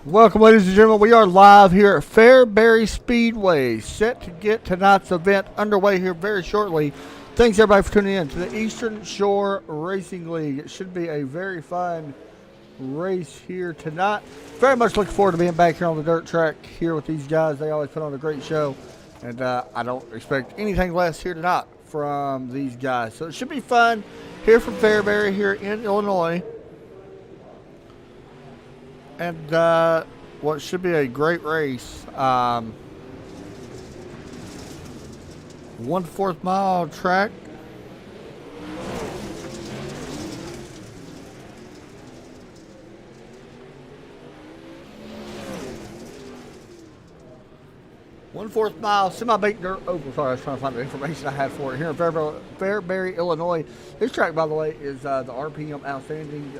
Welcome, ladies and gentlemen. We are live here at Fairbury Speedway, set to get tonight's event underway here very shortly. Thanks, everybody, for tuning in to the Eastern Shore Racing League. It should be a very fun race here tonight. Very much looking forward to being back here on the dirt track here with these guys. They always put on a great show, and I don't expect anything less here tonight from these guys. So it should be fun here from Fairbury here in Illinois. And what should be a great race. 1/4 mile track. One-fourth mile semi-baked dirt oval. Sorry, I was trying to find the information I had for it here in Fairbury, Illinois. This track, by the way, is the RPM Outstanding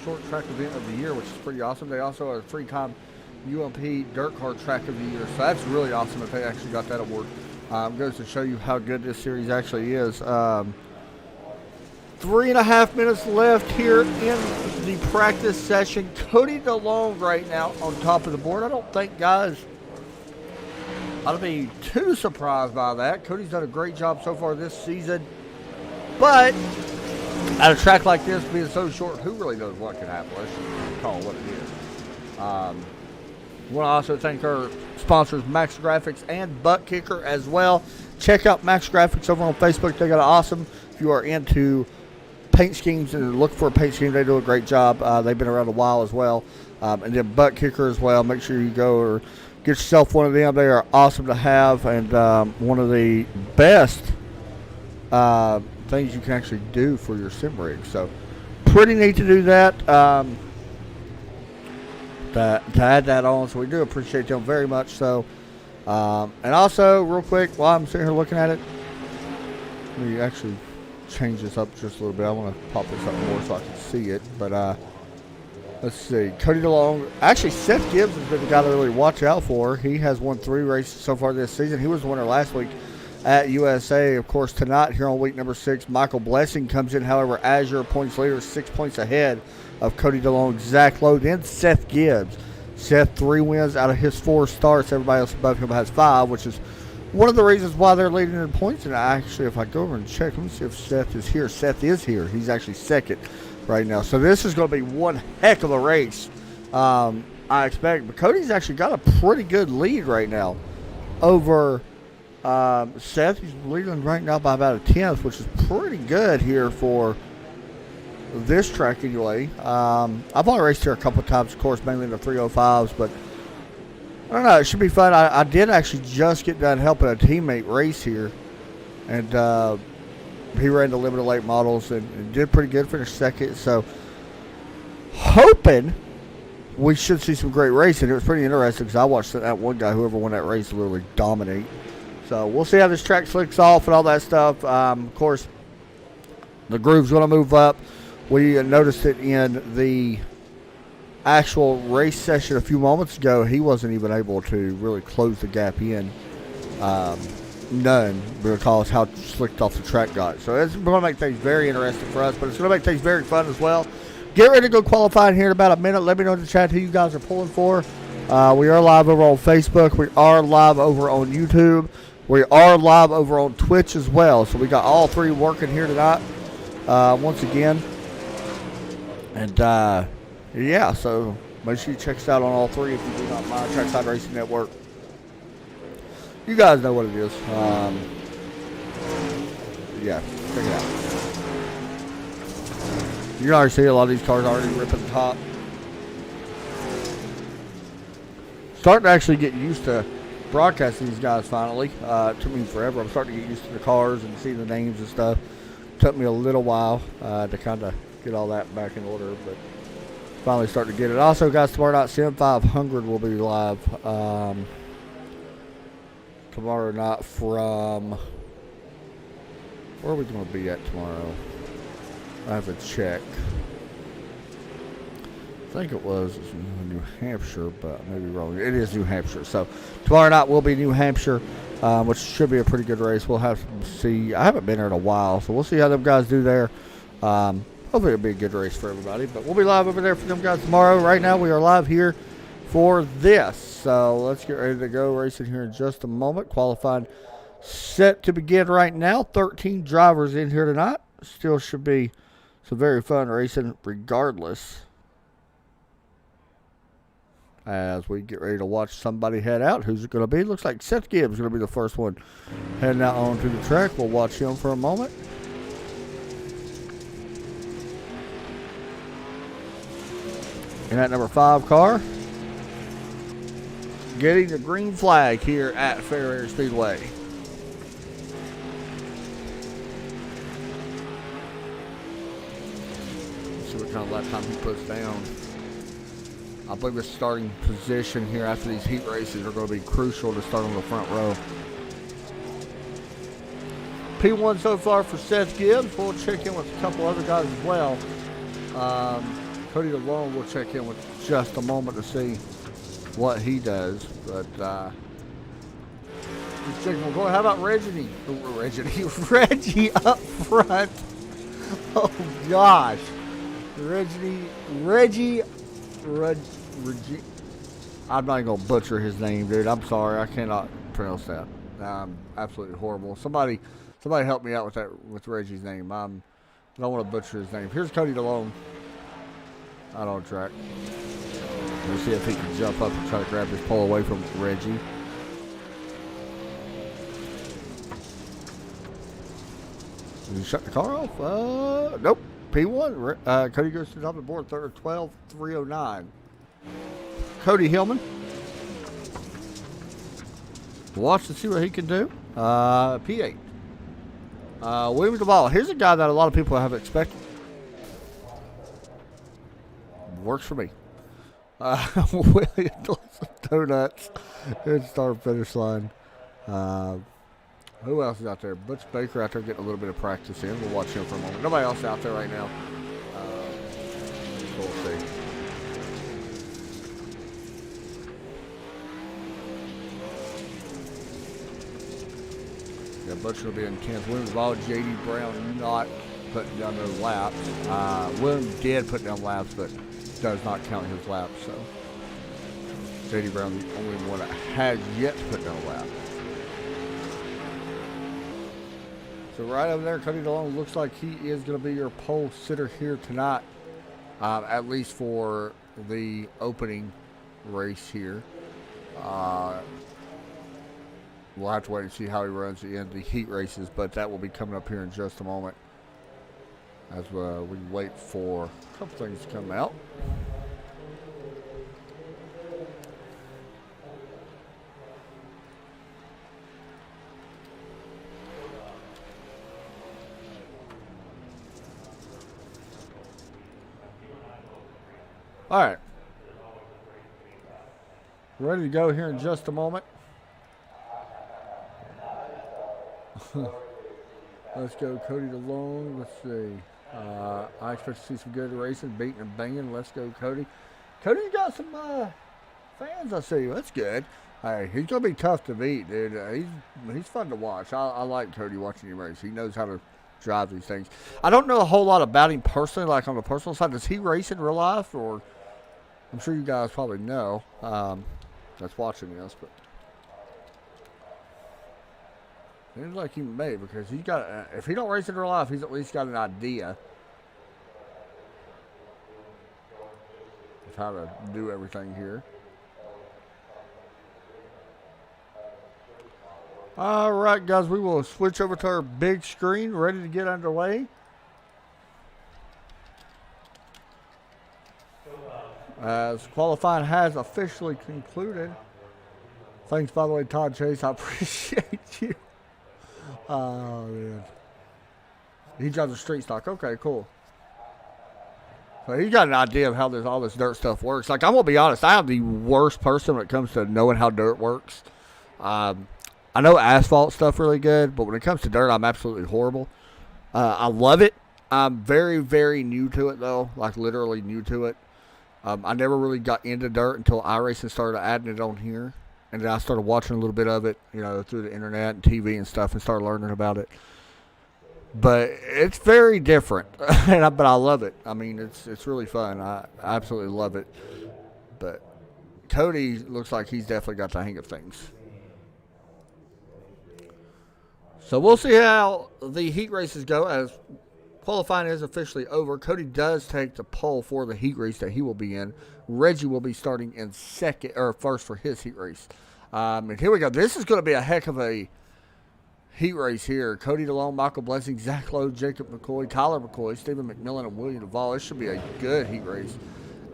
Short Track Event of the Year, which is pretty awesome. They also are a three-time UMP Dirt Car Track of the Year, so that's really awesome if they actually got that award. Goes to show you how good this series actually is. 3.5 minutes left here in the practice session. Cody DeLong right now on top of the board. I don't think, guys, I'll be too surprised by that. Cody's done a great job so far this season. But at a track like this, being so short, who really knows what can happen? Let's just call it what it is. I want to also thank our sponsors, Max Graphics and Butt Kicker as well. Check out Max Graphics over on Facebook. They got an awesome, if you are into paint schemes and look for a paint scheme, they do a great job. They've been around a while as well. And then Butt Kicker as well. Make sure you go or get yourself one of them. They are awesome to have, and one of the best things you can actually do for your sim rig. So pretty neat to do that, to add that on. So we do appreciate them very much. So, and also real quick, while I'm sitting here looking at it, let me actually change this up just a little bit. I want to pop this up more so I can see it. But let's see. Cody DeLong. Actually, Seth Gibbs has been the guy to really watch out for. He has won 3 races so far this season. He was the winner last week at USA. Of course, tonight here on week number 6, Michael Blessing comes in, however, as your points leader, 6 points ahead of Cody DeLong, Zach Lowe, then Seth Gibbs. Seth, 3 wins out of his 4 starts. Everybody else above him has 5, which is one of the reasons why they're leading in points. And actually, if I go over and check, let me see if Seth is here. Seth is here. He's actually second right now. So this is going to be one heck of a race, I expect. But Cody's actually got a pretty good lead right now over Seth. He's leading right now by about a 10th, which is pretty good here for this track anyway. I've only raced here a couple of times, of course, mainly in the 305s, but I don't know. It should be fun. I did actually just get done helping a teammate race here, and he ran the limited late models and did pretty good, finished second. So hoping we should see some great racing. It was pretty interesting because I watched that one guy, whoever won that race, literally dominate. So we'll see how this track slicks off and all that stuff. Of course, the groove's going to move up. We noticed it in the actual race session a few moments ago. He wasn't even able to really close the gap in. None, because how slicked off the track got. So it's going to make things very interesting for us, but it's going to make things very fun as well. Get ready to go qualify here in about a minute. Let me know in the chat who you guys are pulling for. We are live over on Facebook. We are live over on YouTube. We are live over on Twitch as well. So we got all 3 working here tonight once again. And yeah, so make sure you check us out on all 3 if you do not mind. Trackside Racing Network. You guys know what it is. Yeah, check it out. You can already see a lot of these cars already ripping the top. Starting to actually get used to broadcasting these guys finally. It took me forever. I'm starting to get used to the cars and seeing the names and stuff. Took me a little while to kind of get all that back in order, but finally starting to get it. Also, guys, tomorrow night, Sim 500 will be live. Tomorrow night from... Where are we going to be at tomorrow? I have to check. I think it was New Hampshire, but I may be wrong. It is New Hampshire. So tomorrow night will be New Hampshire, which should be a pretty good race. We'll have to see. I haven't been there in a while, so we'll see how them guys do there. Hopefully it'll be a good race for everybody. But we'll be live over there for them guys tomorrow. Right now we are live here for this. So let's get ready to go racing here in just a moment. Qualifying set to begin right now. 13 drivers in here tonight. Still should be some very fun racing regardless. As we get ready to watch somebody head out. Who's it going to be? Looks like Seth Gibbs is going to be the first one heading out onto the track. We'll watch him for a moment. In that number 5 car, getting the green flag here at Fairbury Speedway. Let's see what kind of lap time he puts down. I believe the starting position here after these heat races are going to be crucial to start on the front row. P1 so far for Seth Gibbs. We'll check in with a couple other guys as well. Cody DeLong will check in with just a moment to see what he does. But just checking. We'll go. How about Reggie? Reggie up front. Oh gosh, Reggie. I'm not going to butcher his name, dude. I'm sorry. I cannot pronounce that. Absolutely horrible. Somebody help me out with that, with Reggie's name. I don't want to butcher his name. Here's Cody DeLong out on track. Let's see if he can jump up and try to grab his pole away from Reggie. Did he shut the car off? Nope. P1. Cody goes to the top of the board, 12,309. Cody Hillman. Watch to see what he can do. P8. William Duvall. Here's a guy that a lot of people have expected. Works for me. William Donuts. Good start finish line. Who else is out there? Butch Baker out there getting a little bit of practice in. We'll watch him for a moment. Nobody else out there right now. We'll see. Yeah, Butch will be in 10th. Williams Ball, J.D. Brown not putting down their laps. Williams did put down laps, but does not count his laps. So J.D. Brown, the only one that has yet to put down a lap. So right over there, Cody DeLong looks like he is going to be your pole sitter here tonight, at least for the opening race here. We'll have to wait and see how he runs in the heat races, but that will be coming up here in just a moment as we wait for a couple things to come out. All right. Ready to go here in just a moment. Let's go Cody DeLong. Let's see. I expect to see some good racing, beating and banging. Let's go Cody. Cody's got some fans, I see. That's good. Hey, he's going to be tough to beat, dude. He's fun to watch. I like Cody watching him race. He knows how to drive these things. I don't know a whole lot about him personally, like on the personal side. Does he race in real life? Or I'm sure you guys probably know that's watching this, but seems like he may, because he's got, if he don't race in real life, he's at least got an idea of how to do everything here. All right, guys, we will switch over to our big screen, ready to get underway. As qualifying has officially concluded. Thanks, by the way, Todd Chase. I appreciate you. Oh, man. He drives a street stock. Okay, cool. So he got an idea of how all this dirt stuff works. Like, I'm going to be honest, I am the worst person when it comes to knowing how dirt works. I know asphalt stuff really good, but when it comes to dirt, I'm absolutely horrible. I love it. I'm very, very new to it, though. Like, literally new to it. I never really got into dirt until iRacing started adding it on here. And then I started watching a little bit of it, you know, through the internet and TV and stuff and started learning about it. But it's very different, but I love it. I mean, it's really fun. I absolutely love it. But Cody looks like he's definitely got the hang of things. So we'll see how the heat races go as qualifying is officially over. Cody does take the pole for the heat race that he will be in. Reggie will be starting in first for his heat race. And here we go. This is going to be a heck of a heat race here. Cody DeLong, Michael Blessing, Zach Lowe, Jacob McCoy, Tyler McCoy, Stephen McMillan, and William Duvall. This should be a good heat race.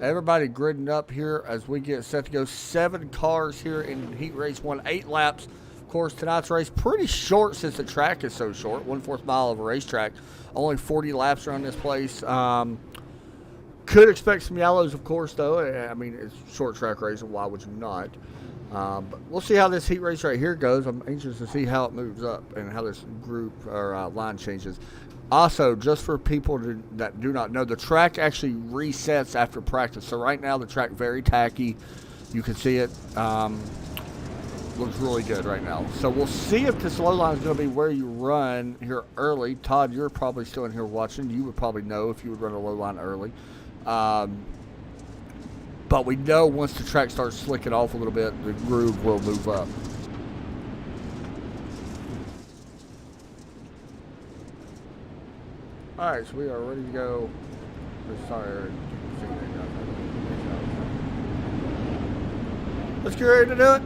Everybody gridding up here as we get set to go. 7 cars here in heat race 1, 8 laps. Of course, tonight's race pretty short since the track is so short. 1/4 mile of a racetrack. Only 40 laps around this place. Could expect some yellows, of course, though. I mean, it's a short track race, and why would you not? But we'll see how this heat race right here goes. I'm anxious to see how it moves up and how this group or line changes. Also, just for people that do not know, the track actually resets after practice. So right now, the track very tacky. You can see it. Looks really good right now. So we'll see if this low line is going to be where you run here early. Todd, you're probably still in here watching. You would probably know if you would run a low line early. But we know once the track starts slicking off a little bit, the groove will move up. All right, so we are ready to go. Sorry. Let's get ready to do it.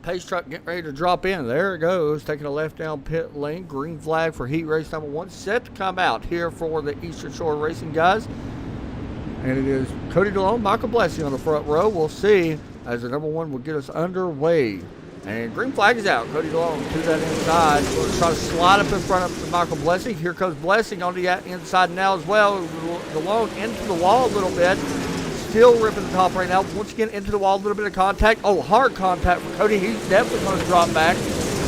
Pace truck getting ready to drop in. There it goes. Taking a left down pit lane. Green flag for heat race number 1. Set to come out here for the Eastern Shore Racing guys. And it is Cody DeLong, Michael Blessing on the front row. We'll see as the number 1 will get us underway. And green flag is out. Cody DeLong to that inside. We're going to try to slide up in front of Michael Blessing. Here comes Blessing on the inside now as well. DeLong into the wall a little bit. Still ripping the top right now. Once again, into the wall, a little bit of contact. Oh, hard contact for Cody. He's definitely going to drop back.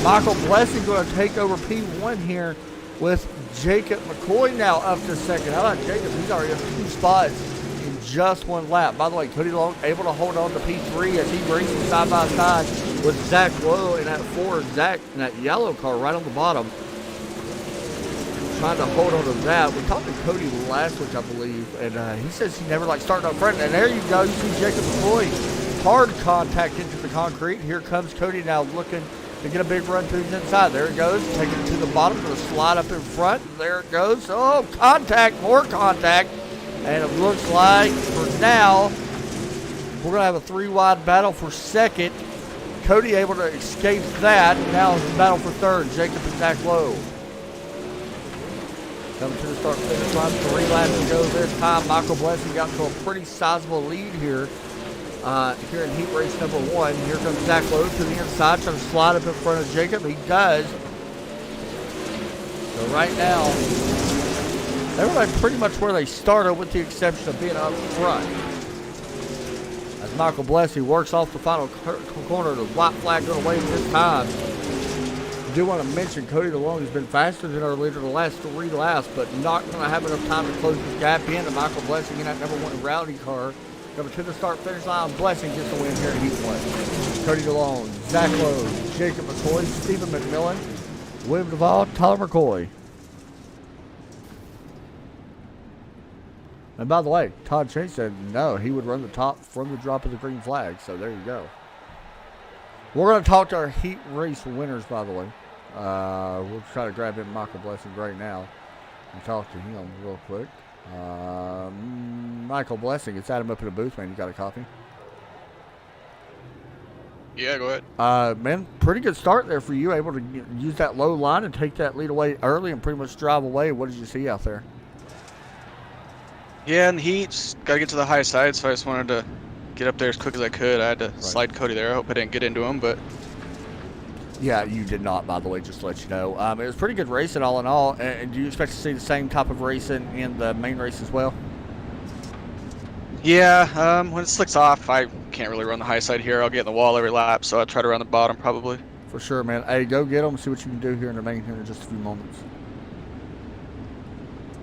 Michael Blessing going to take over P1 here with Jacob McCoy now up to second. How about Jacob? He's already up 2 spots in just 1 lap. By the way, Cody Long able to hold on to P3 as he races side by side with Zach Lowe in that Ford. Zach in that yellow car right on the bottom. Trying to hold on to that. We talked to Cody last week, I believe, and he says he never likes starting up front. And there you go. You see Jacob McCoy. Hard contact into the concrete. Here comes Cody now looking to get a big run to his inside. There it goes. Taking it to the bottom. Going to slide up in front. There it goes. Oh, contact. More contact. And it looks like for now, we're going to have a 3-wide battle for second. Cody able to escape that. Now it's a battle for third. Jacob and Zach Lowe. Coming to the start finish line, 3 laps to go this time. Michael Blessing got to a pretty sizable lead here in heat race number 1. Here comes Zach Lowe to the inside, trying to slide up in front of Jacob. He does. So right now, everybody pretty much where they started with the exception of being up front. As Michael Blessing works off the final corner, the white flag going away this time. I do want to mention Cody DeLong has been faster than our leader the last 3 laps, but not going to have enough time to close this gap in. And Michael Blessing in that number 1 rowdy car. Coming to the start finish line, Blessing gets the win here in Heat 1. Cody DeLong, Zach Lowe, Jacob McCoy, Stephen McMillan, William Duvall, Tyler McCoy. And by the way, Todd Chase said no, he would run the top from the drop of the green flag. So there you go. We're going to talk to our heat race winners, by the way. We'll try to grab in Michael Blessing right now and talk to him real quick. Michael Blessing, it's Adam up in the booth, man. You got a copy? Yeah, go ahead. Man, pretty good start there for you. Able to use that low line and take that lead away early and pretty much drive away. What did you see out there? Yeah, and he just got to get to the high side, so I just wanted to get up there as quick as I could. I had to Right. slide Cody there. I hope I didn't get into him, but Yeah, you did not, by the way, just to let you know. It was pretty good racing all in all. And do you expect to see the same type of racing in the main race as well? yeah, when it slicks off, I can't really run the high side here. I'll get in the wall every lap, so I'll try to run the bottom probably. For sure, man. Hey, go get them. See what you can do here in the main here in just a few moments.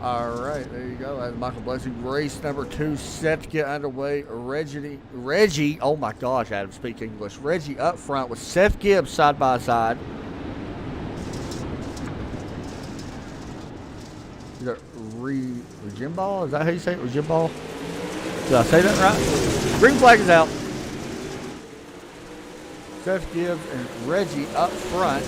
All right, there you go. That's Michael Blessing. Race number 2 set to get underway. Reggie, oh my gosh, Adam, speak English. Reggie up front with Seth Gibbs side by side. Is that Regimball? Is that how you say it? Regimball? Did I say that right? Green flag is out. Seth Gibbs and Reggie up front.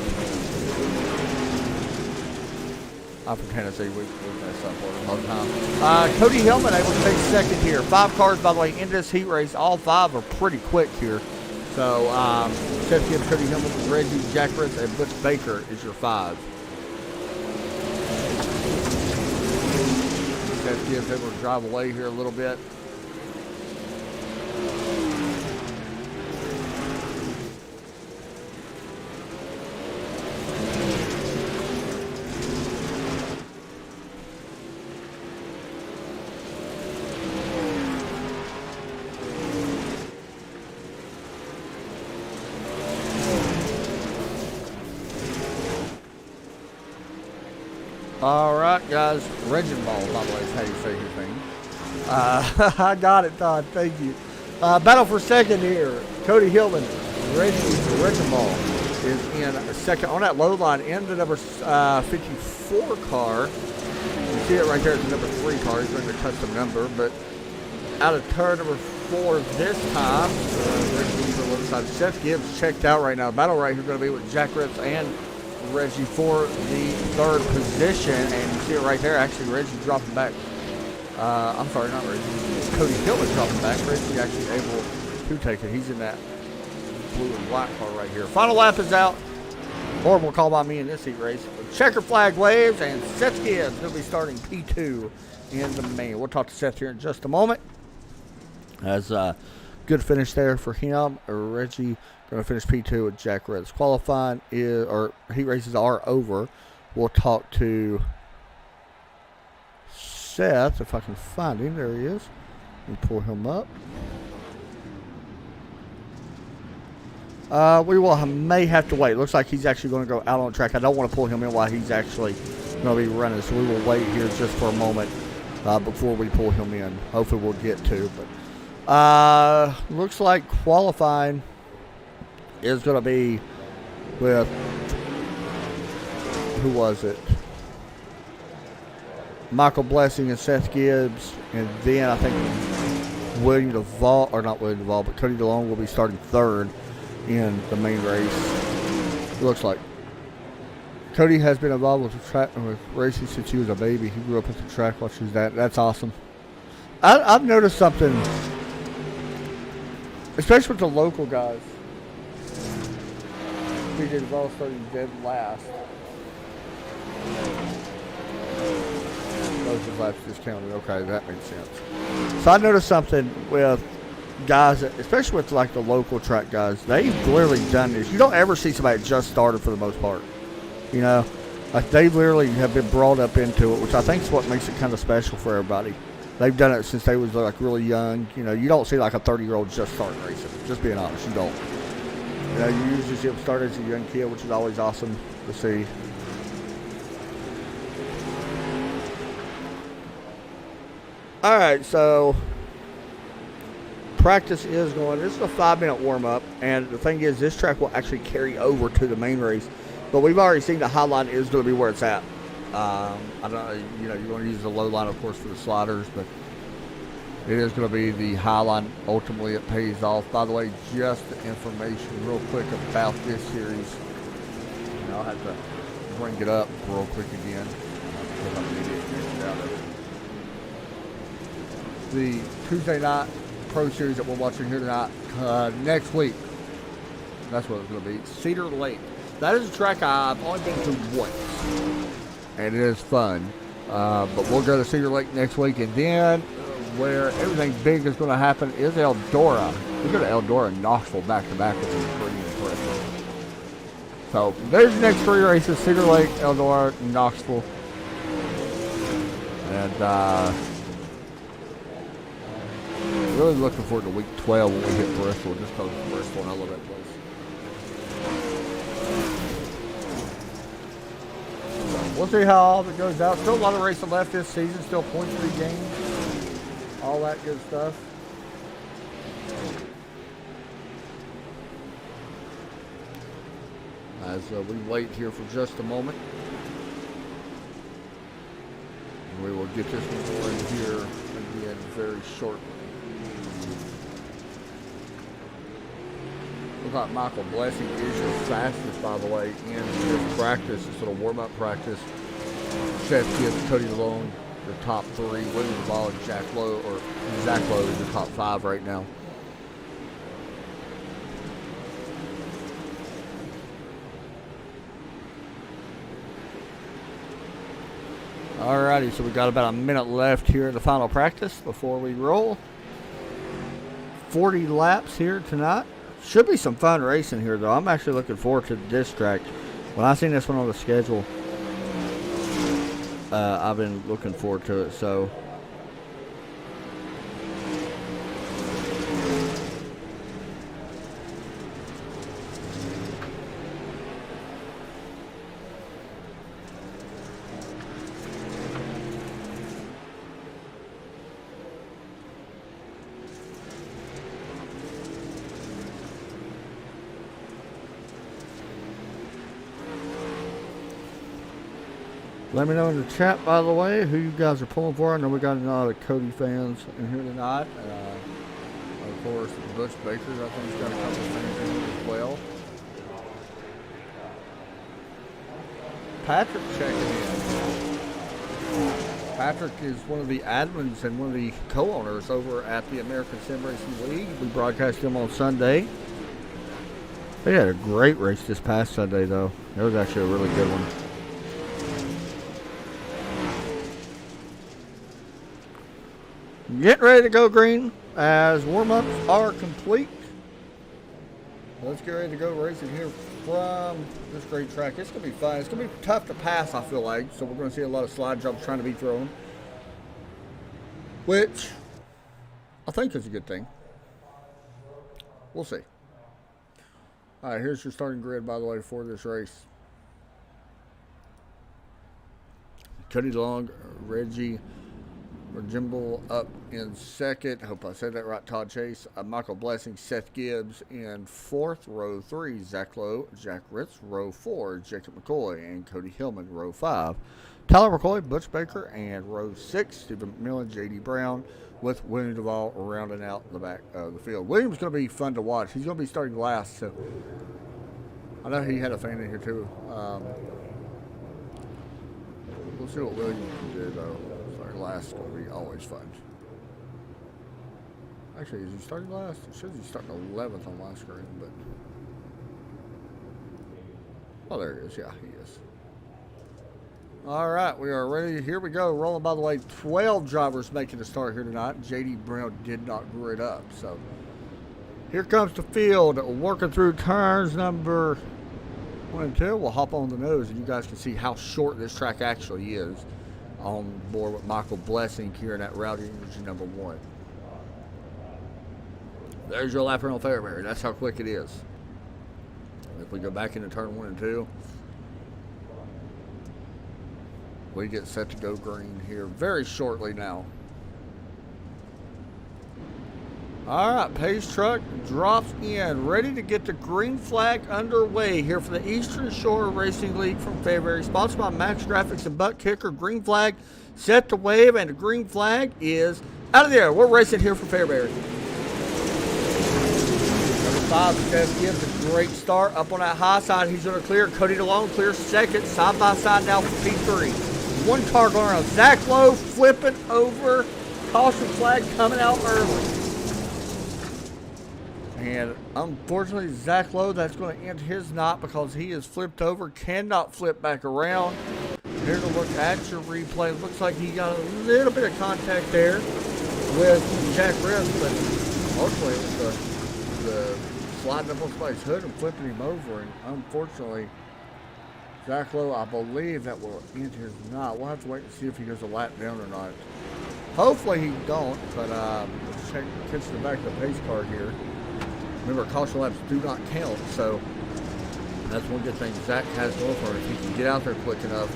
I'm from Tennessee. We mess up all the time. Cody Hillman able to take second here. 5 cars, by the way, in this heat race. All 5 are pretty quick here. So, Seth Gibbs, Cody Hillman, Reggie, Jack Ritz, and Butch Baker is your 5. Seth Gibbs able to drive away here a little bit. All right, guys. Reginball, by the way, is how you say his name. I got it, Todd. Thank you. Battle for second here. Cody Hillman, Reginball is in second on that low line in the number 54 car. You see it right there. It's the number 3 car. He's going to custom number, but out of turn number 4 this time. Reginball's on the other side. Seth Gibbs checked out right now. Battle right here going to be with Jack Ritz and Reggie for the 3rd position, and you see it right there. Actually, Reggie dropping back. I'm sorry, not Reggie. Cody Hillman dropping back. Reggie actually able to take it. He's in that blue and white car right here. Final lap is out. Horrible call by me in this heat race. Checker flag waves, and Seth Gibbs will be starting P2 in the main. We'll talk to Seth here in just a moment. As good finish there for him. Reggie going to finish P2 with Jack Ritz. Qualifying is, or heat races are over. We'll talk to Seth if I can find him. There he is. Let me pull him up. We may have to wait. Looks like he's actually going to go out on track. I don't want to pull him in while he's actually going to be running, so we will wait here just for a moment before we pull him in. Hopefully we'll get to. But looks like qualifying is going to be with, who was it? Michael Blessing and Seth Gibbs, and then I think William Duvall, or not William Duvall, but Cody DeLong will be starting 3rd in the main race. It looks like Cody has been involved with the track, with racing since he was a baby. He grew up at the track watching his dad. That's awesome. I've noticed something, especially with the local guys. PJ Duvall starting dead last. Most of his laps discounted. Okay, that makes sense. So I noticed something with guys, especially with like the local track guys. They've literally done this. You don't ever see somebody that just started for the most part. You know, like they literally have been brought up into it, which I think is what makes it kind of special for everybody. They've done it since they was like really young. You know, you don't see like a 30-year-old just starting racing. Just being honest, you don't. You know, you usually see them start as a young kid, which is always awesome to see. All right, so practice is going. This is a 5-minute warm-up, and the thing is, this track will actually carry over to the main race. But we've already seen the high line is going to be where it's at. I don't know, you know, you're going to use the low line, of course, for the sliders, but it is going to be the high line. Ultimately, it pays off. By the way, just the information real quick about this series. You know, I'll have to bring it up real quick again. Because I'm an idiot and out of it. The Tuesday night Pro Series that we're watching here tonight, next week, That's what it's going to be. Cedar Lake. That is a track I've only been to once. And it is fun. But we'll go to Cedar Lake next week. And then where everything big is going to happen is Eldora. We go to Eldora and Knoxville back-to-back, which is pretty impressive. So there's the next 3 races. Cedar Lake, Eldora, Knoxville. And really looking forward to week 12 when we hit Bristol, just because Bristol and I love that place. So we'll see how all that goes out. Still a lot of racing left this season. Still point-free games. All that good stuff. As we wait here for just a moment. And we will get this one going here again very shortly. Looks like Michael Blessing is your fastest, by the way, in this practice, this little warm-up practice. Seth Gibbs, Cody Malone, the top 3. William Duval and Zach Lowe is the top 5 right now. Alrighty, so we got about a minute left here in the final practice before we roll. 40 laps here tonight. Should be some fun racing here, though. I'm actually looking forward to this track. When I seen this one on the schedule, I've been looking forward to it. So, let me know in the chat, by the way, who you guys are pulling for. I know we got a lot of Cody fans in here tonight. Of course, Butch Baker, I think he's got a couple of fans in here as well. Patrick checking in. Patrick is one of the admins and one of the co-owners over at the American Sim Racing League. We broadcast him on Sunday. They had a great race this past Sunday, though. It was actually a really good one. Getting ready to go green as warm-ups are complete. Let's get ready to go racing here from this great track. It's going to be fun. It's going to be tough to pass, I feel like. So we're going to see a lot of slide jumps trying to be thrown, which I think is a good thing. We'll see. All right, here's your starting grid, by the way, for this race. Cody Long, Reggie Jimble up in second. Hope I said that right. Todd Chase, Michael Blessing, Seth Gibbs in 4th. Row 3, Zach Lowe, Jack Ritz. Row 4, Jacob McCoy and Cody Hillman. Row 5, Tyler McCoy, Butch Baker, and row 6, Stephen McMillan, J.D. Brown, with William Duval rounding out the back of the field. William's going to be fun to watch. He's going to be starting last, so I know he had a fan in here too. We'll see what William can do, though. Last is going to be always fun. Actually, is he starting last? It shows he's starting 11th on my screen, but oh, there he is. Yeah, he is. All right, we are ready. Here we go. Rolling, by the way, 12 drivers making a start here tonight. J.D. Brown did not grid up, so here comes the field, working through turns number 1 and 2. We'll hop on the nose, and you guys can see how short this track actually is. On board with Michael Blessing here in that Rowdy Energy number 1. There's your lap here on Fairbury. That's how quick it is. If we go back into turn 1 and 2, we get set to go green here very shortly now. All right, Pace Truck drops in, ready to get the green flag underway here for the Eastern Shore Racing League from Fairbury, sponsored by Max Graphics and Butt Kicker. Green flag set to wave, and the green flag is out of the air. We're racing here for Fairbury. Number 5, Seth gives a great start up on that high side. He's going to clear. Cody DeLong clears second, side by side now for P3. 1 car going around. Zach Lowe flipping over. Caution flag coming out early. And Unfortunately, Zach Lowe, that's going to end his knot because he is flipped over, cannot flip back around. Here to look at your replay. Looks like he got a little bit of contact there with Jack Rips, but ultimately it was the sliding up on somebody's hood and flipping him over. And unfortunately, Zach Lowe, I believe that will end his knot. We'll have to wait and see if he goes a lap down or not. Hopefully he don't, but let's check the back of the pace car here. Remember, caution laps do not count, so that's one good thing Zach has going for him. If he can get out there quick enough,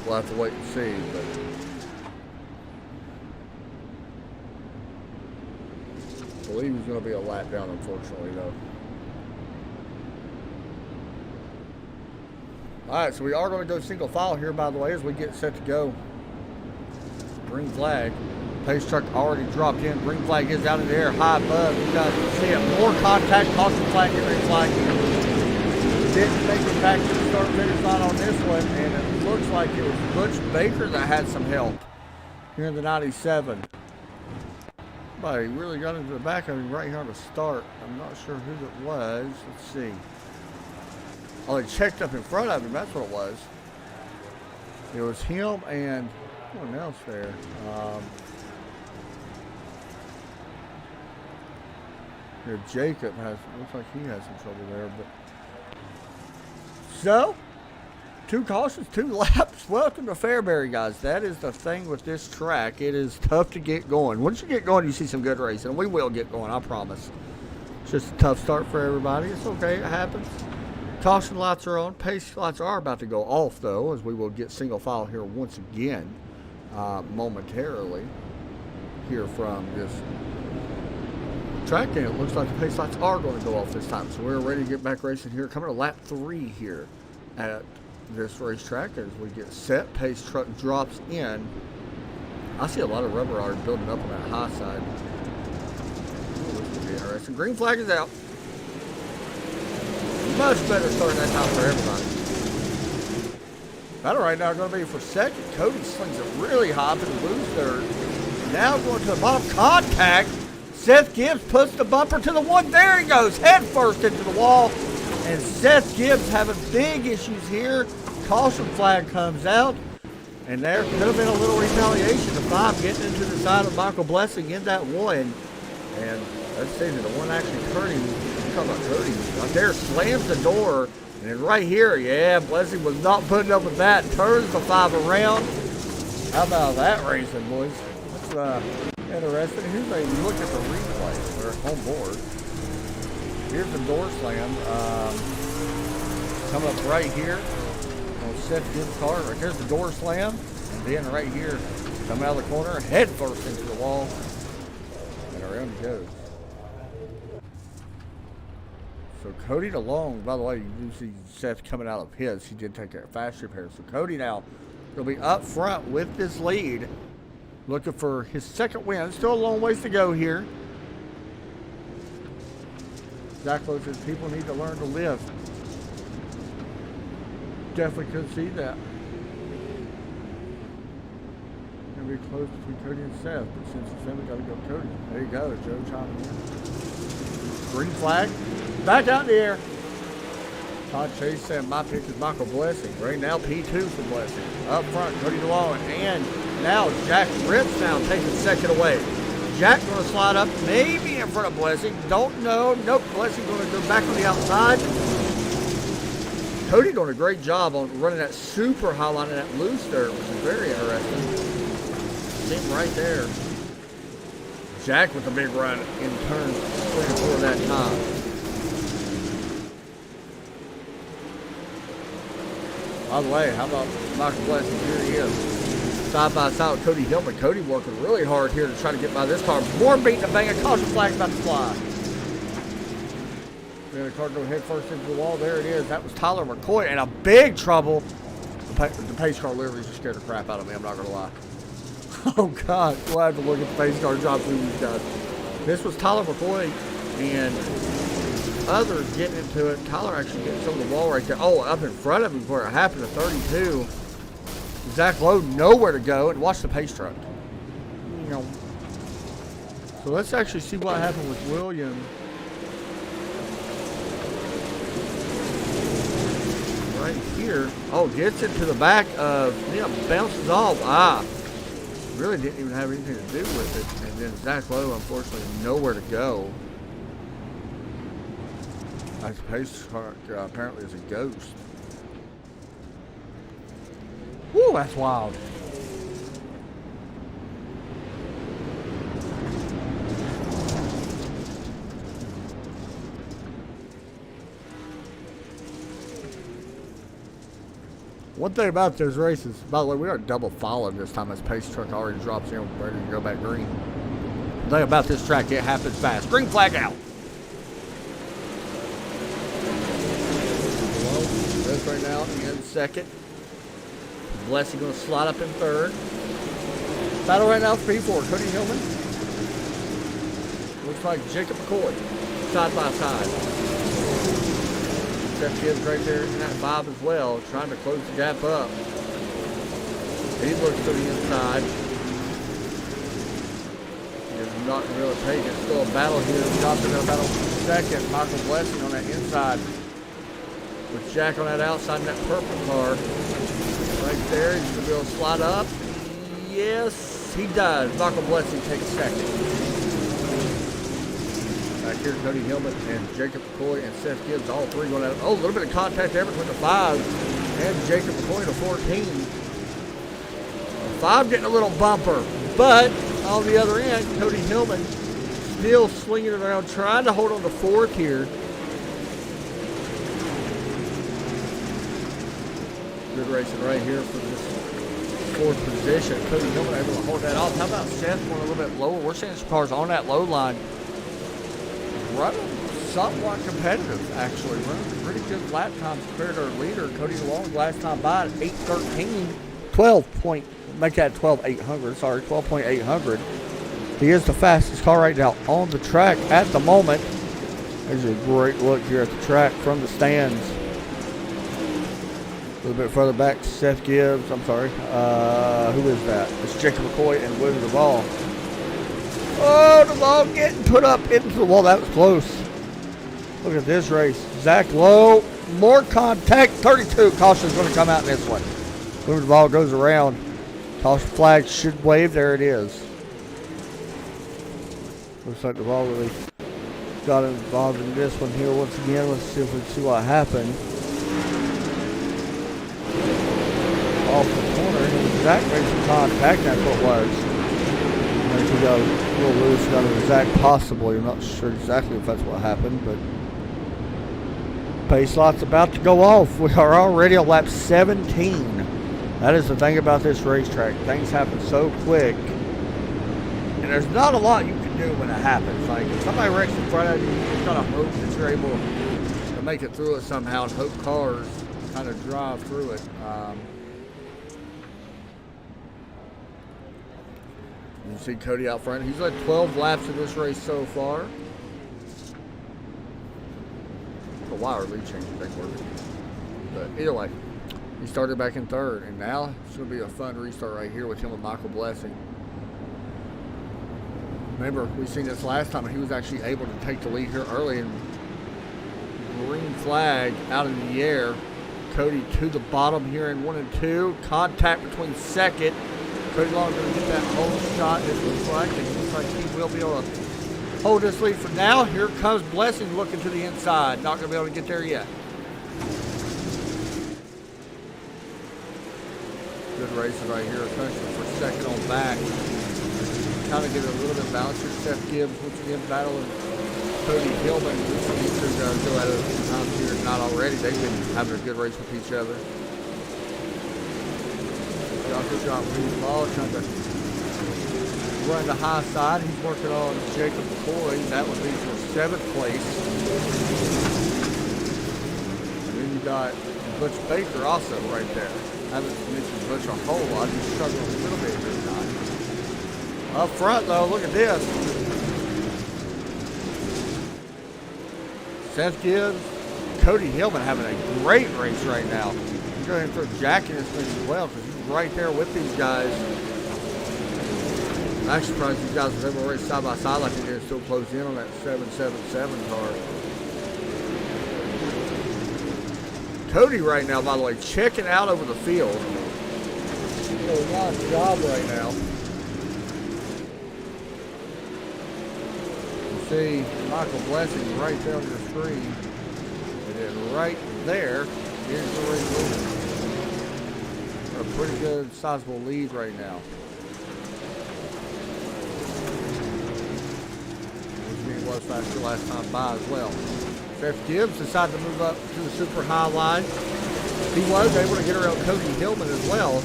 we'll have to wait and see. But I believe he's going to be a lap down, unfortunately, though. All right, so we are going to go single file here, by the way, as we get set to go. Green flag. Pace truck already dropped in. Green flag is out of the air, high above. You guys can see it. More contact, caution flag, green flag. Didn't make it back to the start finish line on this one, and it looks like it was Butch Baker that had some help here in the 97. Somebody really got into the back of him right here on the start. I'm not sure who it was. Let's see. Oh, he checked up in front of him. That's what it was. It was him and someone else there. Here, Jacob looks like he has some trouble there, but so 2 cautions, 2 laps. Welcome to Fairbury, guys. That is the thing with this track. It is tough to get going. Once you get going, you see some good racing, and we will get going, I promise. It's just a tough start for everybody. It's okay, it happens. Caution lights are on. Pace lights are about to go off, though, as we will get single file here once again momentarily here from this track, and it looks like the pace lights are going to go off this time. So we're ready to get back racing here. Coming to lap 3 here at this racetrack as we get set. Pace truck drops in. I see a lot of rubber already building up on that high side. Ooh, this will be interesting. Green flag is out. Much better start that time for everybody. Battle right now going to be for second. Cody slings it really high, but lose third. Now going to the bottom. Contact. Seth Gibbs puts the bumper to the one. There he goes, head first into the wall. And Seth Gibbs having big issues here. Caution flag comes out. And there could have been a little retaliation. The 5 getting into the side of Michael Blessing in that one. And let's see, the one actually hurting. Talk about Cody. Right there, slams the door. And then right here, yeah, Blessing was not putting up with that. Turns the 5 around. How about that racing, boys? That's interesting. Here's a look at the replay. They're on board. Here's the door slam. Come up right here. On Seth Gibbs' car. Right here's the door slam. And then right here, come out of the corner, head first into the wall. And around he goes. So Cody DeLong, by the way, you see Seth coming out of his. He did take a fast repair. So Cody now will be up front with this lead. Looking for his second win. Still a long ways to go here. Zach Lowe says people need to learn to live. Definitely could see that. Gonna be close between Cody and Seth, but since it's family, gotta go Cody. There you go, Joe chiming in. Green flag. Back out in the air. Todd Chase said my pick is Michael Blessing. Right now, P2 for Blessing. Up front, Cody DeLong. And now Jack Rips now taking second away. Jack going to slide up, maybe in front of Blessing. Don't know. Nope, Blessing going to go back on the outside. Cody doing a great job on running that super high line and that loose dirt, which is very interesting. See him right there. Jack with a big run in turn 3 and 4 that time. By the way, how about Michael Blessing? Here he is. Side by side with Cody Hillman. Cody working really hard here to try to get by this car. More beating the bang. A caution flag about to fly. Then the car go head first into the wall. There it is. That was Tyler McCoy in a big trouble. The pace car literally just scared the crap out of me. I'm not going to lie. Oh, God. We'll have to look at the pace car drop through these guys. This was Tyler McCoy and others getting into it. Tyler actually getting some of the wall right there. Oh, up in front of him where it happened to 32. Zach Lowe nowhere to go, and watch the pace truck. You know. So let's actually see what happened with William right here. Oh, gets into the back of, bounces off. Really didn't even have anything to do with it. And then Zach Lowe, unfortunately, nowhere to go. As pace car apparently is a ghost. Woo, that's wild. One thing about those races, by the way, we are double followed this time as pace truck already drops in, ready to go back green. The thing about this track, it happens fast. Green flag out. This right now in second. Blessing going to slide up in third. Battle right now for P4. Cody Hillman. Looks like Jacob McCoy. Side by side. Steph Gibbs right there in that 5 as well, trying to close the gap up. He looks to the inside. He is not really take it. Still a battle here. Johnson in a battle for second. Michael Blessing on that inside. With Jack on that outside in that purple car. Right there. He's going to be able to slide up. Yes, he does. Michael Blessing takes second. Back here, Cody Hillman and Jacob McCoy and Seth Gibbs, all three going at it. Oh, a little bit of contact there between the 5 and Jacob McCoy to 14. The 5 getting a little bumper, but on the other end, Cody Hillman still slinging it around, trying to hold on to 4th here. Good racing right here for this 4th position. Cody Hillman able to hold that off. How about Seth going a little bit lower? We're seeing some cars on that low line. Running somewhat competitive, actually. Running pretty good lap times compared to our leader, Cody Long, last time by at 8:13. 12.800. He is the fastest car right now on the track at the moment. There's a great look here at the track from the stands. A little bit further back, Seth Gibbs. I'm sorry. Who is that? It's Jacob McCoy and William Duvall. Oh, the ball getting put up into the wall. That was close. Look at this race. Zach Lowe, more contact. 32. Caution's going to come out this way. When the ball goes around, caution flag should wave. There it is. Looks like the ball really got involved in this one here once again. Let's see if we can see what happened. Off the corner. Zach made some contact. That's what it was. He got a little loose, got an exact possibly. I'm not sure exactly if that's what happened, but pace lot's about to go off. We are already on lap 17. That is the thing about this racetrack. Things happen so quick, and there's not a lot you can do when it happens. Like if somebody wrecks in front of you, you just gotta hope that you're able to make it through it somehow, and hope cars kind of drive through it. You see Cody out front. He's led 12 laps in this race so far. A wire lead change ain't working. But either way, he started back in 3rd, and now it's going to be a fun restart right here with him and Michael Blessing. Remember, we seen this last time, and he was actually able to take the lead here early, and green flag out in the air. Cody to the bottom here in 1 and 2. Contact between 2nd. Cody Long going to get that whole shot. It looks like, and it looks like he will be able to hold this lead for now. Here comes Blessing looking to the inside. Not going to be able to get there yet. Good racing right here, especially for 2nd on back. Kind of get a little bit of balance here. Seth Gibbs once again battling Cody Hillman. These two guys go at it a few times here, not already. They've been having a good race with each other. Good job with his ball, trying to run the high side. He's working on Jacob McCoy. That would be for 7th place. And then you got Butch Baker also right there. I haven't mentioned Butch a whole lot. He's struggling a little bit here tonight. Up front, though, look at this. Seth Gibbs, Cody Hillman having a great race right now. He's going to throw Jack in this thing as well because he's right there with these guys. I'm actually surprised these guys were able to race side by side like they did, still close in on that 777 car. Cody right now, by the way, checking out over the field. Doing a nice job right now. You see Michael Blessing right there on your screen. And then right there, here's the race leader. A pretty good, sizable lead right now. Which was faster last time by as well. Seth Gibbs decided to move up to the super high line. He was able to get around Cody Hillman as well.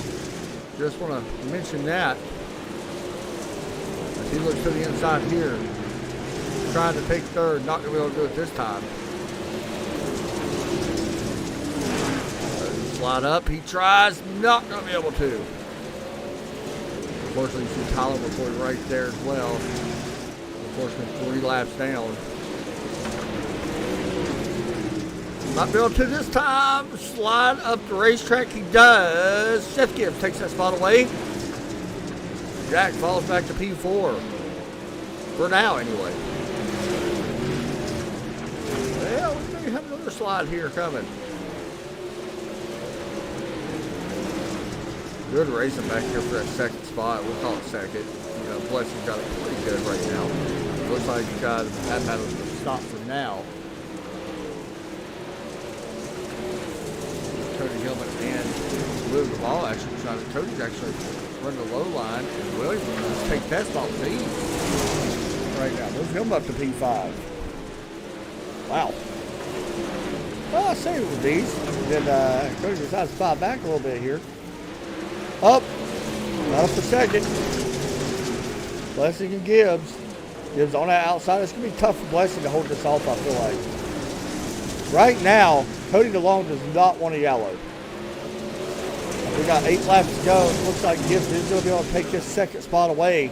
Just want to mention that. As he looks to the inside here, trying to take third, not going to be able to do it this time. Slide up, he tries, not going to be able to. Unfortunately, you see Tyler McCoy right there as well. Unfortunately, 3 laps down. Not be able to this time. Slide up the racetrack, he does. Seth Gibbs takes that spot away. Jack falls back to P4. For now, anyway. Well, we may have another slide here coming. Good racing back here for that second spot. We'll call it second. You know, Blessing's got it pretty good right now. Looks like you guys have had to stop for now. Cody Hillman and Luke have all actually trying to. Cody's actually running the low line, and Williams will take that spot with ease right now. Move him up to P5. Wow. Well, I say it with these. Then Cody decides to fall back a little bit here. Up. Not up for second. Blessing and Gibbs. Gibbs on that outside. It's going to be tough for Blessing to hold this off, I feel like. Right now, Cody DeLong does not want a yellow. We got 8 laps to go. It looks like Gibbs is going to be able to take this second spot away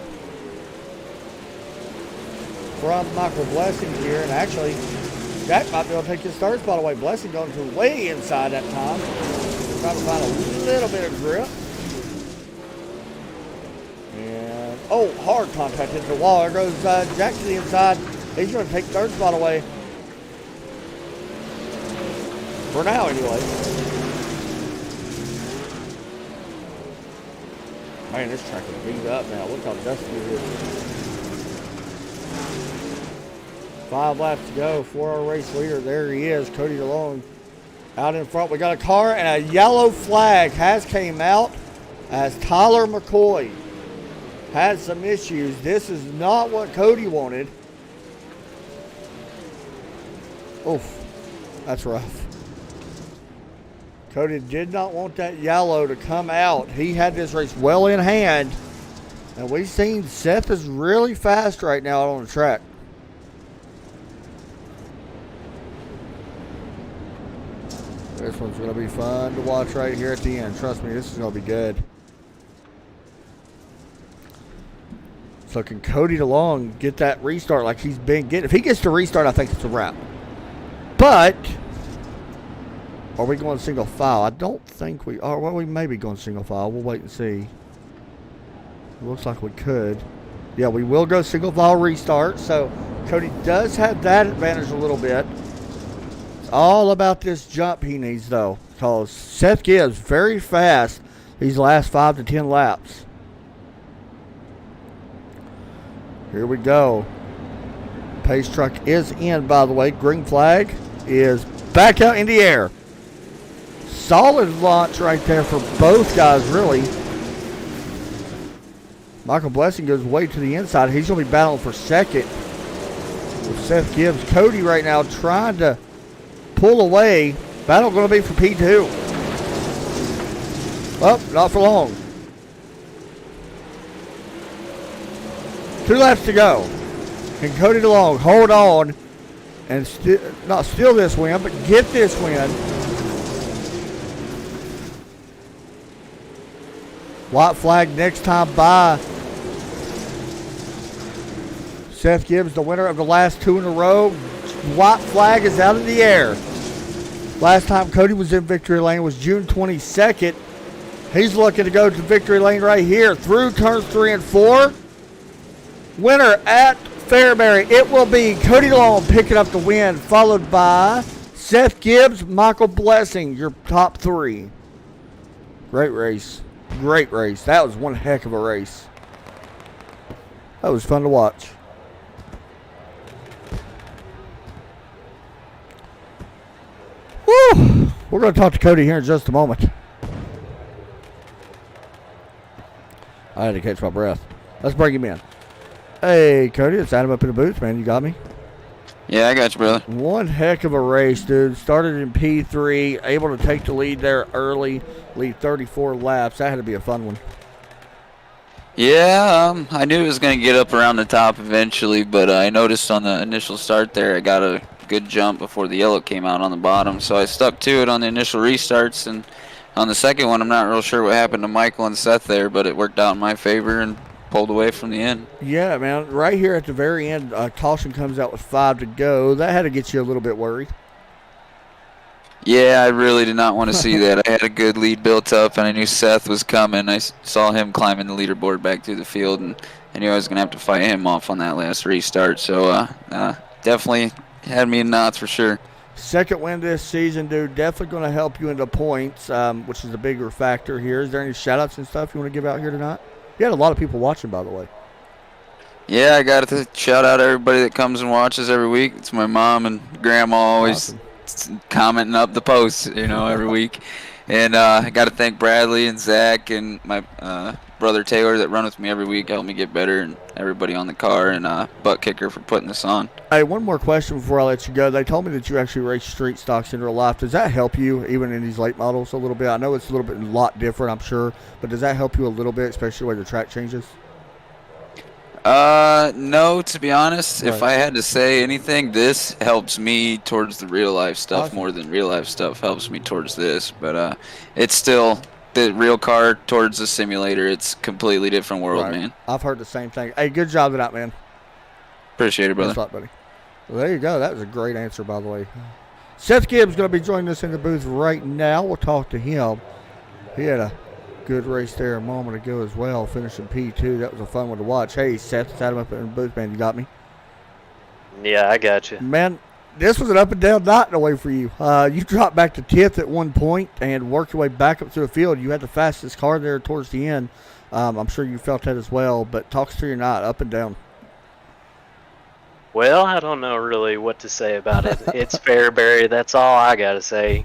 from Michael Blessing here. And actually, Jack might be able to take his third spot away. Blessing going to way inside that time. Trying to find a little bit of grip. And, oh, hard contact into the wall. There goes Jack to the inside. He's going to take third spot away. For now, anyway. Man, this track is beat up now. Look how dusty it is. 5 laps to go for our race leader. There he is, Cody DeLong. Out in front, we got a car, and a yellow flag has came out as Tyler McCoy had some issues. This is not what Cody wanted. Oof, that's rough. Cody did not want that yellow to come out. He had this race well in hand. And we've seen Seth is really fast right now on the track. This one's going to be fun to watch right here at the end. Trust me, this is going to be good. So can Cody DeLong get that restart like he's been getting? If he gets the restart, I think it's a wrap. But are we going single file? I don't think we are. Well, we may be going single file. We'll wait and see. It looks like we could. Yeah, we will go single file restart. So Cody does have that advantage a little bit. It's all about this jump he needs, though, because Seth Gibbs very fast these last 5 to 10 laps. Here we go. Pace truck is in, by the way. Green flag is back out in the air. Solid launch right there for both guys, really. Michael Blessing goes way to the inside. He's going to be battling for second with Seth Gibbs. Cody right now trying to pull away. Battle going to be for P2. Oh, not for long. 2 laps to go. Can Cody DeLong hold on and not steal this win, but get this win? White flag next time by. Seth Gibbs, the winner of the last 2 in a row. White flag is out in the air. Last time Cody was in victory lane was June 22nd. He's looking to go to victory lane right here through turns 3 and 4. Winner at Fairbury. It will be Cody DeLong picking up the win, followed by Seth Gibbs, Michael Blessing, your top 3. Great race. Great race. That was one heck of a race. That was fun to watch. Woo! We're going to talk to Cody here in just a moment. I had to catch my breath. Let's bring him in. Hey, Cody, let's add him up in the booth, man. You got me? Yeah, I got you, brother. One heck of a race, dude. Started in P3, able to take the lead there early, lead 34 laps. That had to be a fun one. Yeah, I knew it was going to get up around the top eventually, but I noticed on the initial start there I got a good jump before the yellow came out on the bottom, so I stuck to it on the initial restarts, and on the second one I'm not real sure what happened to Michael and Seth there, but it worked out in my favor and pulled away from the end. Yeah, man. Right here at the very end, caution comes out with 5 to go. That had to get you a little bit worried. Yeah, I really did not want to see that. I had a good lead built up, and I knew Seth was coming. I saw him climbing the leaderboard back through the field, and I knew I was going to have to fight him off on that last restart. So definitely had me in knots for sure. Second win this season, dude. Definitely going to help you into points, which is the bigger factor here. Is there any shout-outs and stuff you want to give out here tonight? You had a lot of people watching, by the way. Yeah, I got to shout out everybody that comes and watches every week. It's my mom and grandma always commenting up the posts, every week. And I got to thank Bradley and Zach and my brother Taylor that run with me every week, help me get better, and everybody on the car, and Butt Kicker for putting this on. Hey, one more question before I let you go. They told me that you actually race street stocks in real life. Does that help you, even in these late models, a little bit? I know it's a lot different, I'm sure, but does that help you a little bit, especially the way the track changes? No, to be honest, Right. if I had to say anything, this helps me towards the real life stuff Awesome. more than real life stuff helps me towards this. But it's still the real car towards the simulator. It's a completely different world, Right. man. I've heard the same thing. Hey, good job tonight, man. Appreciate it, brother. Thanks a lot, buddy. Well, there you go. That was a great answer, by the way. Seth Gibbs is going to be joining us in the booth right now. We'll talk to him. He had a good race there a moment ago as well, finishing P2. That was a fun one to watch. Hey, Seth, let's add him up in the booth, man. You got me? Yeah, I got you. Man, this was an up and down night in a way for you. You dropped back to 10th at one point and worked your way back up to the field. You had the fastest car there towards the end. I'm sure you felt that as well, but talk us through your night, up and down. Well, I don't know really what to say about it. It's Fairbury. That's all I gotta say.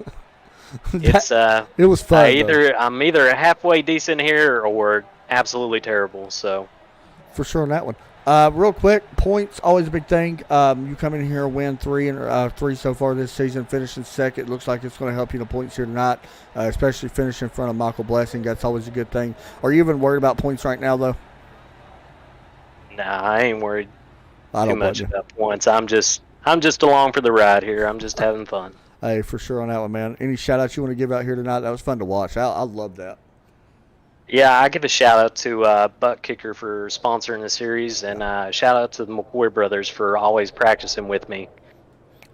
It's It was fun. though. I'm either halfway decent here or absolutely terrible. So For sure on that one. Real quick, points always a big thing. You come in here, win three so far this season, finishing second. Looks like it's going to help you in the points here tonight, especially finishing in front of Michael Blessing. That's always a good thing. Are you even worried about points right now, though? nah, I ain't worried I too don't much blame you. about points. I'm just along for the ride here. I'm just having fun. Hey, for sure on that one, man. Any shout outs you want to give out here tonight? That was fun to watch. I love that. Yeah, I give a shout out to Butt Kicker for sponsoring the series, and shout out to the McCoy brothers for always practicing with me.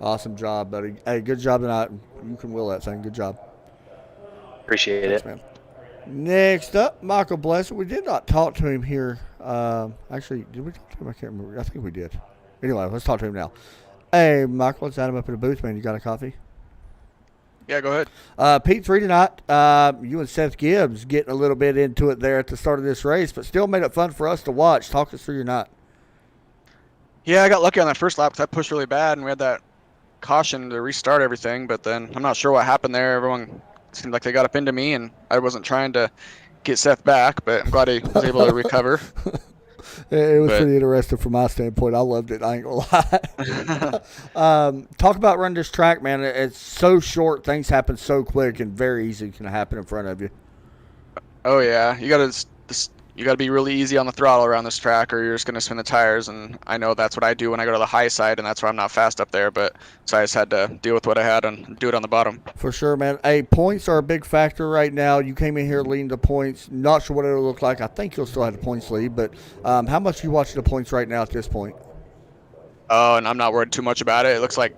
Awesome job, buddy. Hey, good job tonight. You can will that thing. Good job. Appreciate Thanks, it. man. Next up, Michael Blessing. We did not talk to him here. Actually, did we talk to him? I can't remember. I think we did. Anyway, let's talk to him now. Hey, Michael, let's add him up in the booth, man. You got a coffee? Yeah, go ahead. P3 tonight. You and Seth Gibbs getting a little bit into it there at the start of this race, but still made it fun for us to watch. Talk us through your night. Yeah, I got lucky on that first lap because I pushed really bad, and we had that caution to restart everything. But then I'm not sure what happened there. Everyone seemed like they got up into me, and I wasn't trying to get Seth back, but I'm glad he was able to recover. It was pretty interesting from my standpoint. I loved it. I ain't gonna lie. Talk about running this track, man. It's so short. Things happen so quick, and very easy can happen in front of you. Oh yeah, you gotta be really easy on the throttle around this track, or you're just gonna spin the tires. And I know that's what I do when I go to the high side, and that's why I'm not fast up there. But so I just had to deal with what I had and do it on the bottom. For sure, man. Hey, points are a big factor right now. You came in here leading the points. Not sure what it'll look like. I think you'll still have the points lead, but how much are you watching the points right now at this point? Oh, and I'm not worried too much about it. It looks like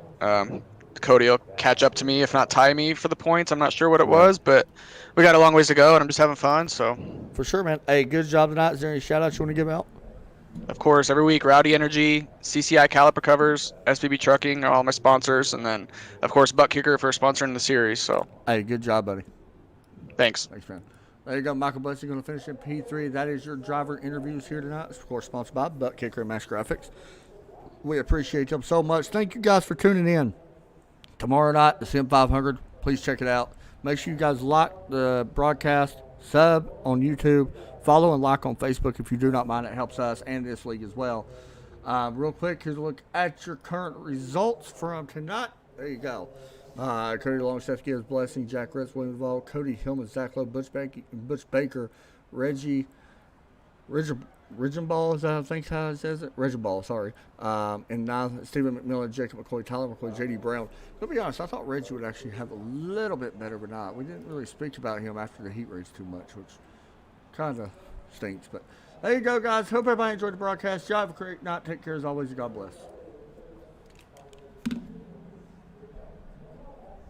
Cody will catch up to me, if not tie me for the points. I'm not sure what it was, but we got a long ways to go, and I'm just having fun. So For sure, man. Hey, good job tonight. Is there any shout outs you want to give out? of course, every week, Rowdy Energy, CCI Caliper Covers, SBB Trucking are all my sponsors, and then, of course, Butt Kicker for sponsoring the series. So, Hey, good job, buddy. thanks. Thanks, man. There you go, Michael Blessing going to finish in P3. That is your driver interviews here tonight. It's, of course, sponsored by Butt Kicker and Max Graphics. We appreciate them so much. Thank you guys for tuning in. Tomorrow night, the Sim 500. Please check it out. Make sure you guys like the broadcast, sub on YouTube, follow and like on Facebook if you do not mind. It helps us and this league as well. Real quick, here's a look at your current results from tonight. There you go. Cody Longstaff gives Blessing, Jack Ritz, William Vol, Cody Hillman, Zach Lowe, Butch Baker, Reggie Rigenball, is that I think how it says it? Rigenball, sorry. And now Stephen McMillan, Jacob McCoy, Tyler McCoy, J.D. Brown. To be honest, I thought Reggie would actually have a little bit better, but not. We didn't really speak about him after the heat race too much, which kind of stinks. But there you go, guys. Hope everybody enjoyed the broadcast. Y'all have a great night. Take care as always. God bless.